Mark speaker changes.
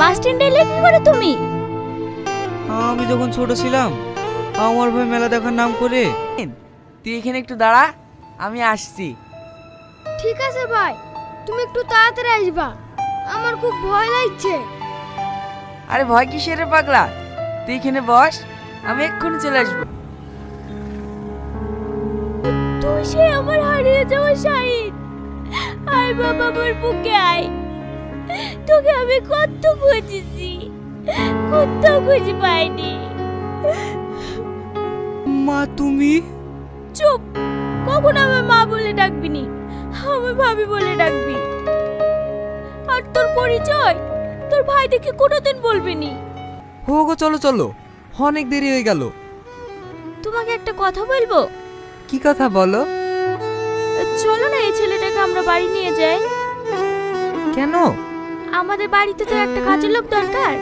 Speaker 1: বাস স্ট্যান্ডে এলে কি করে তুমি?
Speaker 2: আমি যখন ছোট ছিলাম আমার ভাই মেলা দেখার নাম করে।
Speaker 3: তুই এখানে একটু দাঁড়া, আমি আসছি।
Speaker 4: ঠিক আছে ভাই, তুমি একটু তাড়াতাড়ি আসবা, আমার খুব ভয় লাগছে।
Speaker 3: আরে ভয় কিসের রে পাগলা, তুই এখানে বস, আমি এক্ষুনি চলে আসবো।
Speaker 1: তুই সে আমার হারিয়ে যাওয়া শাহিদ। আয় বাবা, আমার বুকে আয়। তোকে আমি কত খুঁজেছি, কত খুঁজে পাইনি।
Speaker 2: মা তুমি?
Speaker 1: চুপ, কখন আমার মা বলে ডাকবি নি, আমি ভাবি বলে ডাকবি। আর তোর পরিচয় তোর ভাই দেখে কোনোদিন বলবি নি।
Speaker 2: হো গো, চলো চলো, অনেক দেরি হয়ে গেল।
Speaker 1: তোমাকে একটা কথা বলবো।
Speaker 2: কি কথা বলো?
Speaker 1: চলো না, এই ছেলেটাকে আমরা বাড়ি নিয়ে যাই।
Speaker 2: কেন?
Speaker 1: আমাদের বাড়িতে তো একটা কাজের লোক দরকার।